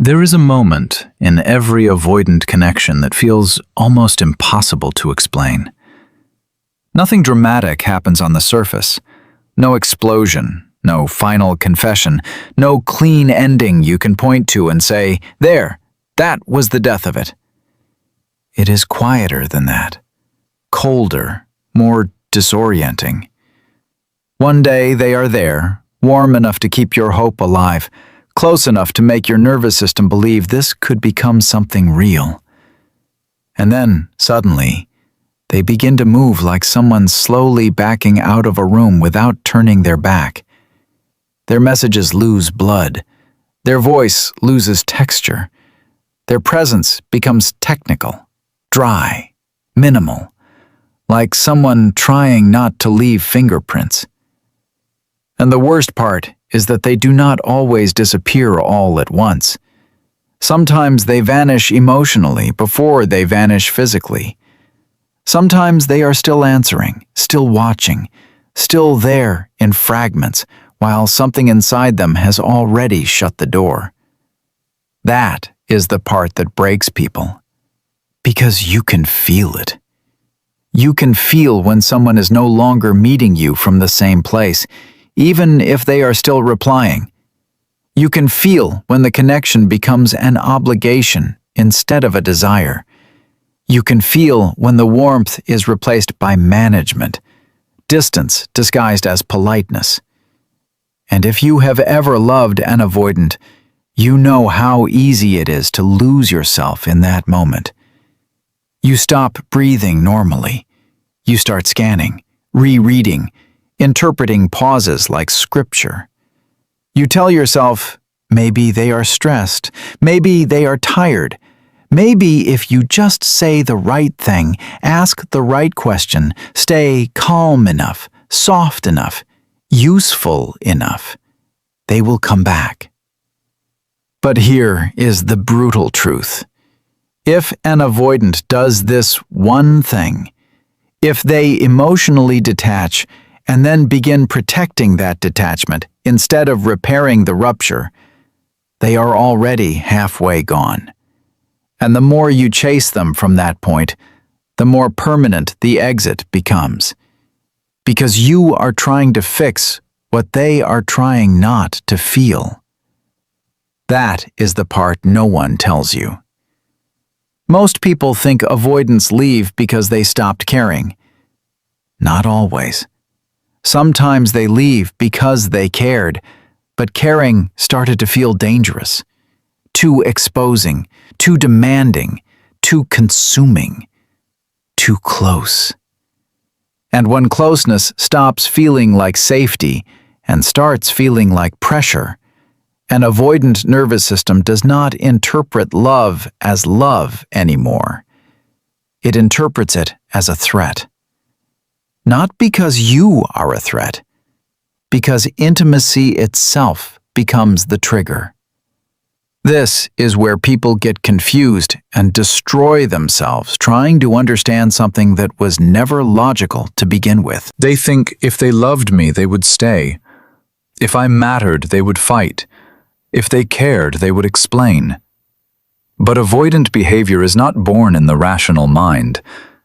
There is a moment in every avoidant connection that feels almost impossible to explain. Nothing dramatic happens on the surface. No explosion, no final confession, no clean ending you can point to and say, "There, that was the death of it." It is quieter than that. Colder, more disorienting. One day they are there, warm enough to keep your hope alive, close enough to make your nervous system believe this could become something real. And then, suddenly, they begin to move like someone slowly backing out of a room without turning their back. Their messages lose blood. Their voice loses texture. Their presence becomes technical, dry, minimal, like someone trying not to leave fingerprints. And the worst part is that they do not always disappear all at once. Sometimes they vanish emotionally before they vanish physically. Sometimes they are still answering, still watching, still there in fragments, while something inside them has already shut the door. That is the part that breaks people. Because you can feel it. You can feel when someone is no longer meeting you from the same place, even if they are still replying. You can feel when the connection becomes an obligation instead of a desire. You can feel when the warmth is replaced by management, distance disguised as politeness. And if you have ever loved an avoidant, you know how easy it is to lose yourself in that moment. You stop breathing normally. You start scanning, rereading, interpreting pauses like scripture. You tell yourself, maybe they are stressed, maybe they are tired, maybe if you just say the right thing, ask the right question, stay calm enough, soft enough, useful enough, they will come back. But here is the brutal truth. If an avoidant does this one thing, if they emotionally detach and then begin protecting that detachment instead of repairing the rupture, they are already halfway gone. And the more you chase them from that point, the more permanent the exit becomes. Because you are trying to fix what they are trying not to feel. That is the part no one tells you. Most people think avoidants leave because they stopped caring. Not always. Sometimes they leave because they cared, but caring started to feel dangerous, too exposing, too demanding, too consuming, too close. And when closeness stops feeling like safety and starts feeling like pressure, an avoidant nervous system does not interpret love as love anymore. It interprets it as a threat. Not because you are a threat, because intimacy itself becomes the trigger. This is where people get confused and destroy themselves trying to understand something that was never logical to begin with. They think if they loved me, they would stay. If I mattered, they would fight. If they cared, they would explain. But avoidant behavior is not born in the rational mind.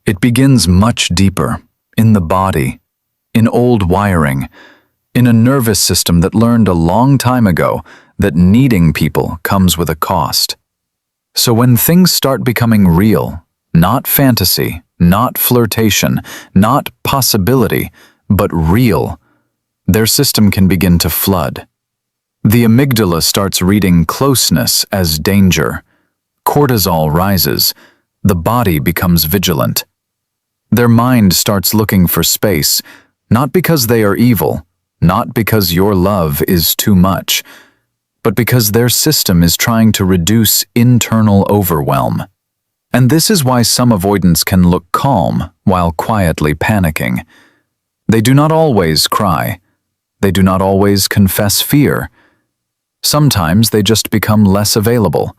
It begins much deeper, in the body, in old wiring, in a nervous system that learned a long time ago that needing people comes with a cost. So when things start becoming real, not fantasy, not flirtation, not possibility, but real, their system can begin to flood. The amygdala starts reading closeness as danger. Cortisol rises. The body becomes vigilant. Their mind starts looking for space, not because they are evil, not because your love is too much, but because their system is trying to reduce internal overwhelm. And this is why some avoidants can look calm while quietly panicking. They do not always cry. They do not always confess fear. Sometimes they just become less available,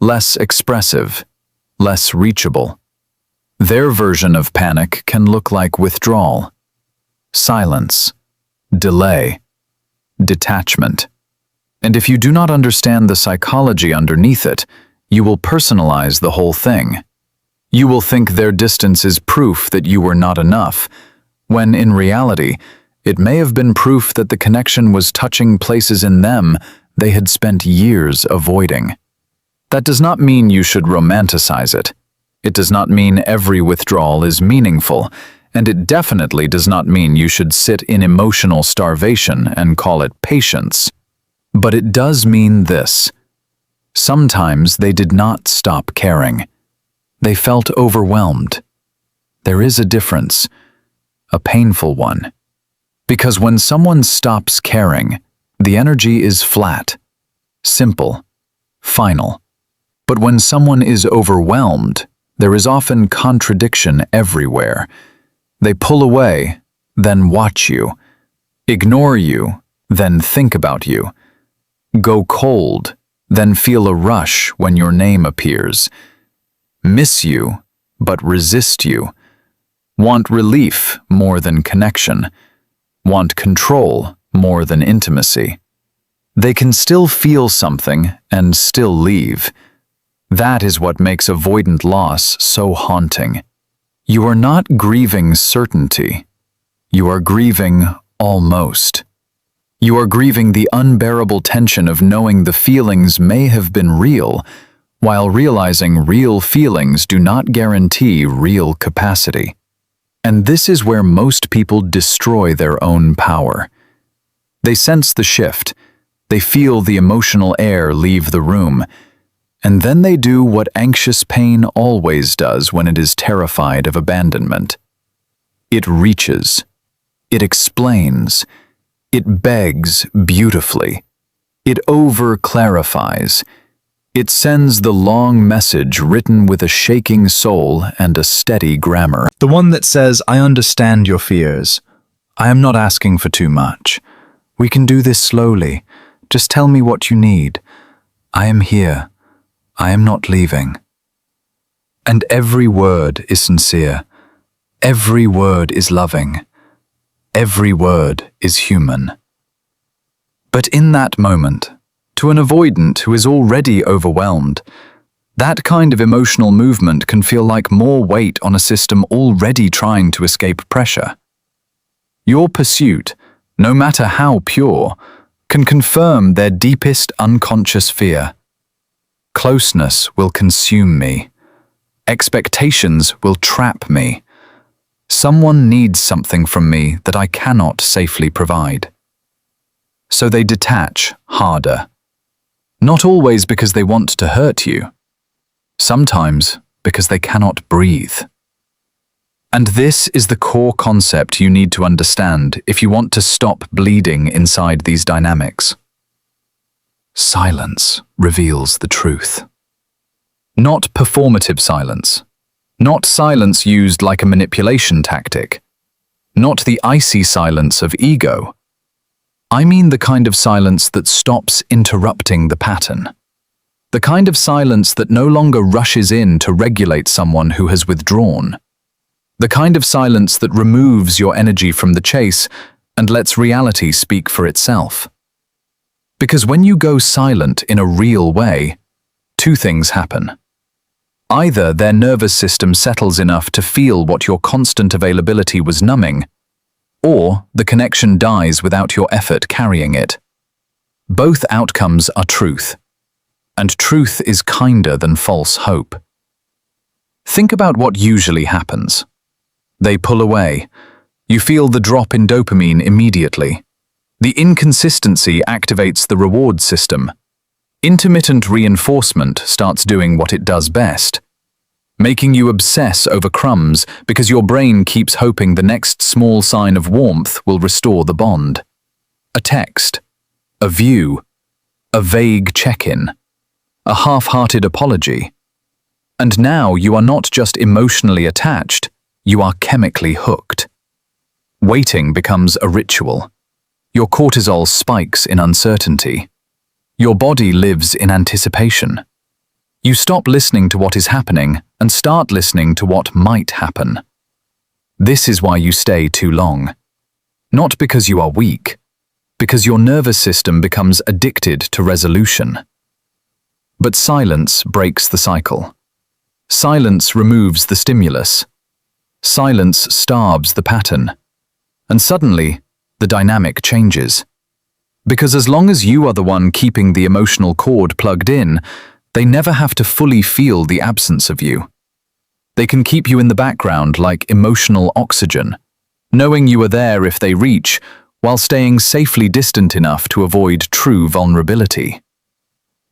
less expressive, less reachable. Their version of panic can look like withdrawal, silence, delay, detachment. And if you do not understand the psychology underneath it, you will personalize the whole thing. You will think their distance is proof that you were not enough, when in reality, it may have been proof that the connection was touching places in them they had spent years avoiding. That does not mean you should romanticize it. It does not mean every withdrawal is meaningful, and it definitely does not mean you should sit in emotional starvation and call it patience. But it does mean this. Sometimes they did not stop caring. They felt overwhelmed. There is a difference, a painful one. Because when someone stops caring, the energy is flat, simple, final. But when someone is overwhelmed, there is often contradiction everywhere. They pull away, then watch you, ignore you, then think about you, go cold, then feel a rush when your name appears, miss you, but resist you, want relief more than connection, want control more than intimacy. They can still feel something and still leave. That is what makes avoidant loss so haunting. You are not grieving certainty. You are grieving almost. You are grieving the unbearable tension of knowing the feelings may have been real, while realizing real feelings do not guarantee real capacity. And this is where most people destroy their own power. They sense the shift, they feel the emotional air leave the room, and then they do what anxious pain always does when it is terrified of abandonment. It reaches, it explains, it begs beautifully, it over-clarifies, it sends the long message written with a shaking soul and a steady grammar. The one that says, I understand your fears. I am not asking for too much. We can do this slowly. Just tell me what you need. I am here. I am not leaving. And every word is sincere. Every word is loving. Every word is human. But in that moment, to an avoidant who is already overwhelmed, that kind of emotional movement can feel like more weight on a system already trying to escape pressure. Your pursuit, no matter how pure, can confirm their deepest unconscious fear. Closeness will consume me. Expectations will trap me. Someone needs something from me that I cannot safely provide. So they detach harder. Not always because they want to hurt you. Sometimes because they cannot breathe. And this is the core concept you need to understand if you want to stop bleeding inside these dynamics. Silence reveals the truth. Not performative silence. Not silence used like a manipulation tactic. Not the icy silence of ego. I mean the kind of silence that stops interrupting the pattern. The kind of silence that no longer rushes in to regulate someone who has withdrawn. The kind of silence that removes your energy from the chase and lets reality speak for itself. Because when you go silent in a real way, two things happen. Either their nervous system settles enough to feel what your constant availability was numbing, or the connection dies without your effort carrying it. Both outcomes are truth, and truth is kinder than false hope. Think about what usually happens. They pull away. You feel the drop in dopamine immediately. The inconsistency activates the reward system. Intermittent reinforcement starts doing what it does best, making you obsess over crumbs because your brain keeps hoping the next small sign of warmth will restore the bond. A text, a view, a vague check-in, a half-hearted apology. And now you are not just emotionally attached, you are chemically hooked. Waiting becomes a ritual. Your cortisol spikes in uncertainty. Your body lives in anticipation. You stop listening to what is happening and start listening to what might happen. This is why you stay too long. Not because you are weak, because your nervous system becomes addicted to resolution. But silence breaks the cycle. Silence removes the stimulus. Silence starves the pattern. And suddenly, the dynamic changes. Because as long as you are the one keeping the emotional cord plugged in, they never have to fully feel the absence of you. They can keep you in the background like emotional oxygen, knowing you are there if they reach, while staying safely distant enough to avoid true vulnerability.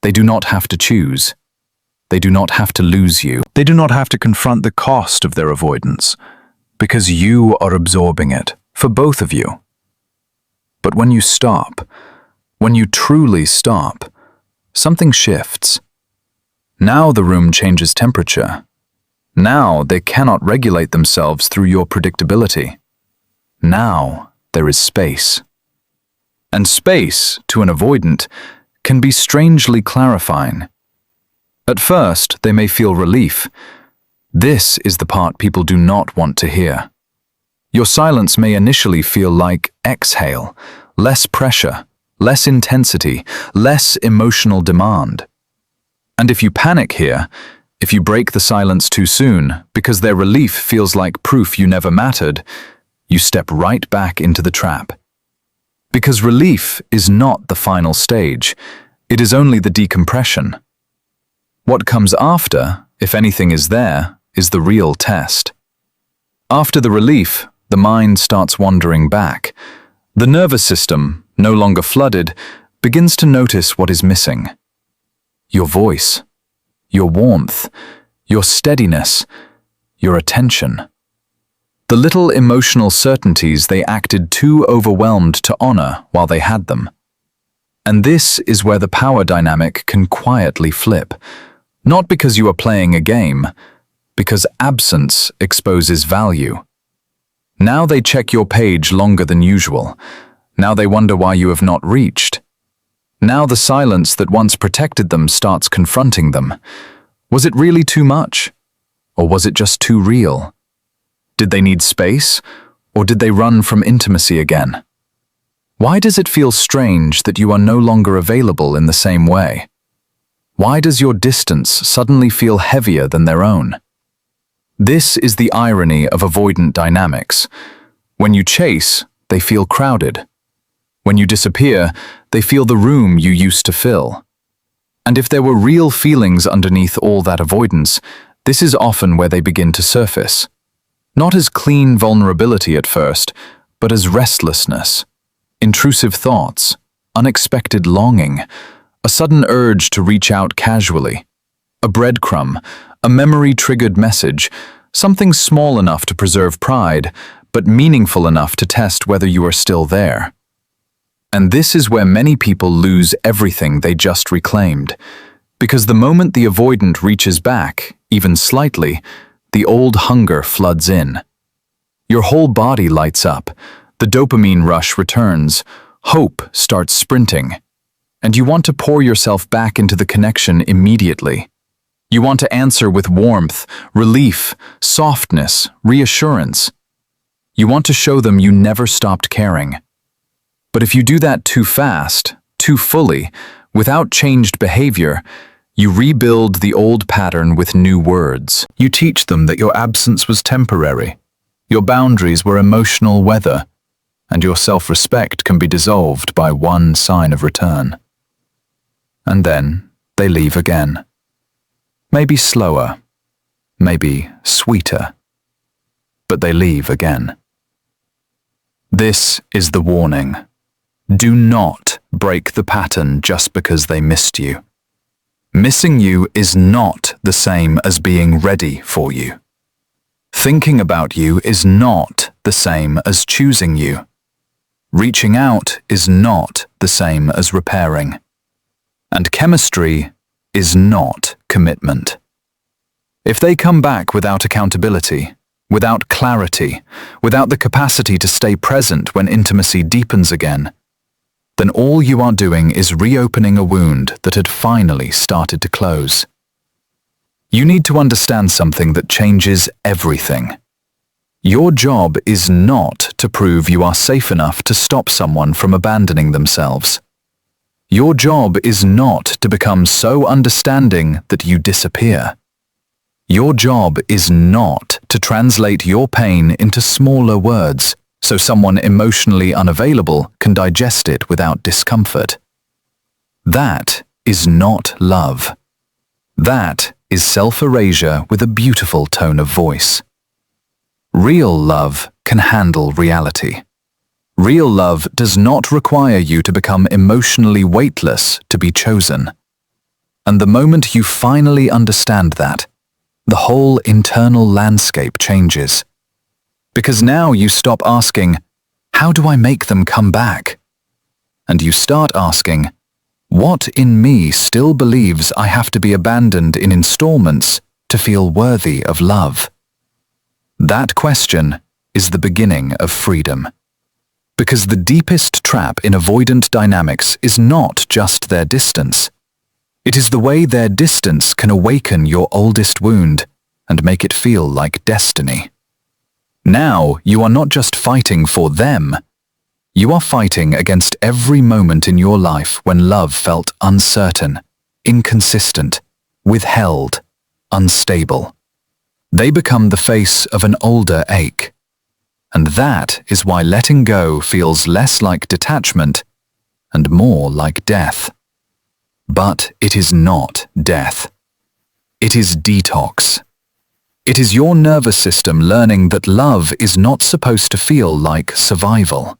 They do not have to choose. They do not have to lose you. They do not have to confront the cost of their avoidance, because you are absorbing it for both of you. But when you stop, when you truly stop, something shifts. Now the room changes temperature. Now they cannot regulate themselves through your predictability. Now there is space. And space, to an avoidant, can be strangely clarifying. At first, they may feel relief. This is the part people do not want to hear. Your silence may initially feel like exhale, less pressure, less intensity, less emotional demand. And if you panic here, if you break the silence too soon, because their relief feels like proof you never mattered, you step right back into the trap. Because relief is not the final stage, it is only the decompression. What comes after, if anything is there, is the real test. After the relief, the mind starts wandering back. The nervous system, no longer flooded, begins to notice what is missing. Your voice, your warmth, your steadiness, your attention. The little emotional certainties they acted too overwhelmed to honor while they had them. And this is where the power dynamic can quietly flip. Not because you are playing a game, because absence exposes value. Now they check your page longer than usual. Now they wonder why you have not reached. Now the silence that once protected them starts confronting them. Was it really too much? Or was it just too real? Did they need space? Or did they run from intimacy again? Why does it feel strange that you are no longer available in the same way? Why does your distance suddenly feel heavier than their own? This is the irony of avoidant dynamics. When you chase, they feel crowded. When you disappear, they feel the room you used to fill. And if there were real feelings underneath all that avoidance, this is often where they begin to surface. Not as clean vulnerability at first, but as restlessness, intrusive thoughts, unexpected longing, a sudden urge to reach out casually, a breadcrumb, a memory-triggered message, something small enough to preserve pride, but meaningful enough to test whether you are still there. And this is where many people lose everything they just reclaimed, because the moment the avoidant reaches back, even slightly, the old hunger floods in. Your whole body lights up, the dopamine rush returns, hope starts sprinting, and you want to pour yourself back into the connection immediately. You want to answer with warmth, relief, softness, reassurance. You want to show them you never stopped caring. But if you do that too fast, too fully, without changed behavior, you rebuild the old pattern with new words. You teach them that your absence was temporary, your boundaries were emotional weather, and your self-respect can be dissolved by one sign of return. And then they leave again. Maybe slower, maybe sweeter, but they leave again. This is the warning. Do not break the pattern just because they missed you. Missing you is not the same as being ready for you. Thinking about you is not the same as choosing you. Reaching out is not the same as repairing. And chemistry is not commitment. If they come back without accountability, without clarity, without the capacity to stay present when intimacy deepens again, then all you are doing is reopening a wound that had finally started to close. You need to understand something that changes everything. Your job is not to prove you are safe enough to stop someone from abandoning themselves. Your job is not to become so understanding that you disappear. Your job is not to translate your pain into smaller words so someone emotionally unavailable can digest it without discomfort. That is not love. That is self-erasure with a beautiful tone of voice. Real love can handle reality. Real love does not require you to become emotionally weightless to be chosen. And the moment you finally understand that, the whole internal landscape changes. Because now you stop asking, how do I make them come back? And you start asking, what in me still believes I have to be abandoned in installments to feel worthy of love? That question is the beginning of freedom. Because the deepest trap in avoidant dynamics is not just their distance. It is the way their distance can awaken your oldest wound and make it feel like destiny. Now you are not just fighting for them. You are fighting against every moment in your life when love felt uncertain, inconsistent, withheld, unstable. They become the face of an older ache. And that is why letting go feels less like detachment and more like death. But it is not death. It is detox. It is your nervous system learning that love is not supposed to feel like survival.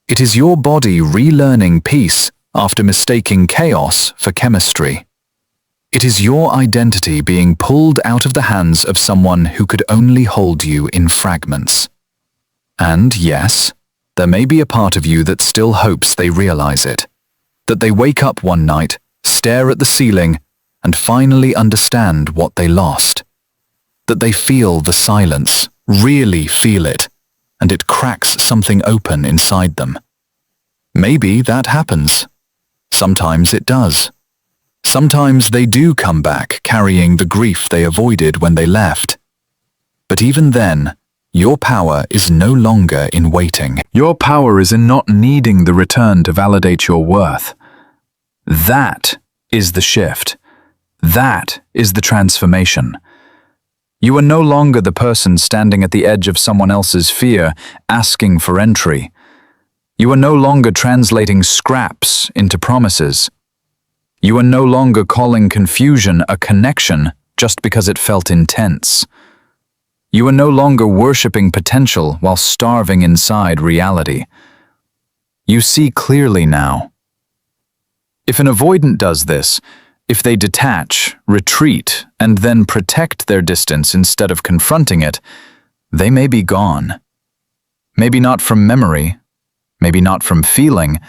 It is your body relearning peace after mistaking chaos for chemistry. It is your identity being pulled out of the hands of someone who could only hold you in fragments. And yes, there may be a part of you that still hopes they realize it. That they wake up one night, stare at the ceiling, and finally understand what they lost. That they feel the silence, really feel it, and it cracks something open inside them. Maybe that happens. Sometimes it does. Sometimes they do come back carrying the grief they avoided when they left. But even then, your power is no longer in waiting. Your power is in not needing the return to validate your worth. That is the shift. That is the transformation. You are no longer the person standing at the edge of someone else's fear, asking for entry. You are no longer translating scraps into promises. You are no longer calling confusion a connection just because it felt intense. You are no longer worshipping potential while starving inside reality. You see clearly now. If an avoidant does this, if they detach, retreat, and then protect their distance instead of confronting it, they may be gone. Maybe not from memory, maybe not from feeling,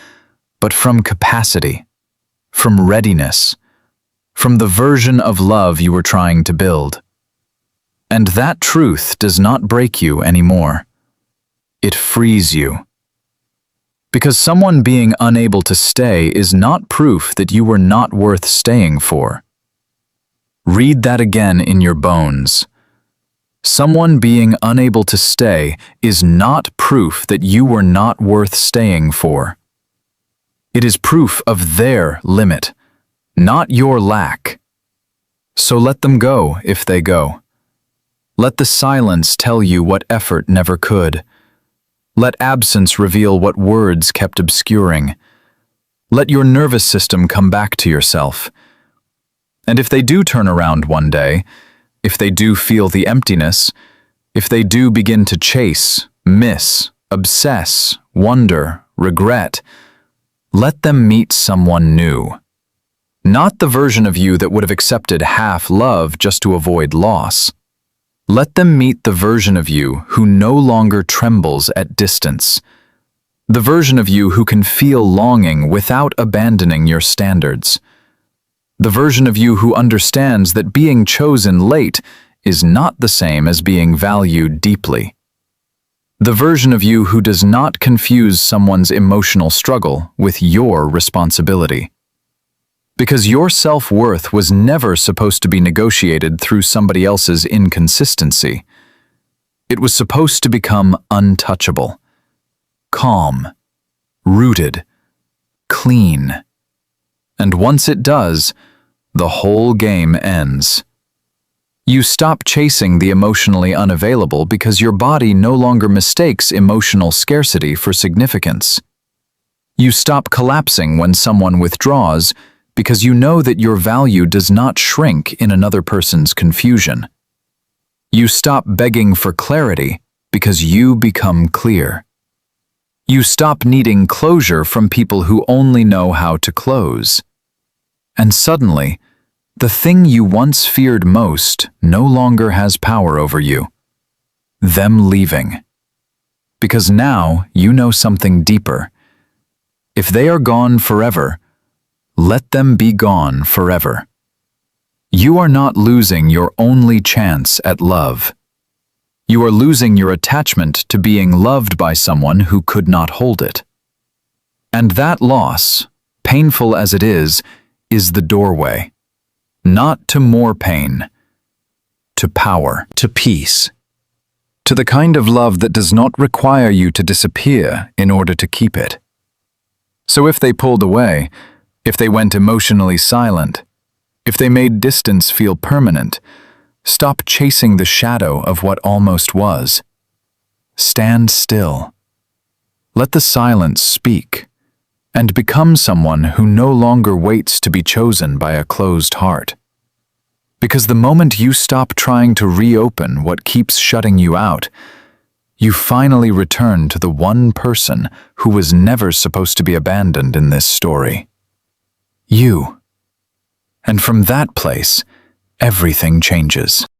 but from capacity, from readiness, from the version of love you were trying to build. And that truth does not break you anymore. It frees you. Because someone being unable to stay is not proof that you were not worth staying for. Read that again in your bones. Someone being unable to stay is not proof that you were not worth staying for. It is proof of their limit, not your lack. So let them go if they go. Let the silence tell you what effort never could. Let absence reveal what words kept obscuring. Let your nervous system come back to yourself. And if they do turn around one day, if they do feel the emptiness, if they do begin to chase, miss, obsess, wonder, regret, let them meet someone new. Not the version of you that would have accepted half love just to avoid loss. Let them meet the version of you who no longer trembles at distance. The version of you who can feel longing without abandoning your standards. The version of you who understands that being chosen late is not the same as being valued deeply. The version of you who does not confuse someone's emotional struggle with your responsibility. Because your self-worth was never supposed to be negotiated through somebody else's inconsistency. It was supposed to become untouchable, calm, rooted, clean. And once it does, the whole game ends. You stop chasing the emotionally unavailable because your body no longer mistakes emotional scarcity for significance. You stop collapsing when someone withdraws because you know that your value does not shrink in another person's confusion. You stop begging for clarity because you become clear. You stop needing closure from people who only know how to close. And suddenly, the thing you once feared most no longer has power over you. Them leaving. Because now you know something deeper. If they are gone forever, let them be gone forever. You are not losing your only chance at love. You are losing your attachment to being loved by someone who could not hold it. And that loss, painful as it is the doorway. Not to more pain, to power, to peace, to the kind of love that does not require you to disappear in order to keep it. So if they pulled away, if they went emotionally silent, if they made distance feel permanent, stop chasing the shadow of what almost was. Stand still. Let the silence speak, and become someone who no longer waits to be chosen by a closed heart. Because the moment you stop trying to reopen what keeps shutting you out, you finally return to the one person who was never supposed to be abandoned in this story. You. And from that place, everything changes.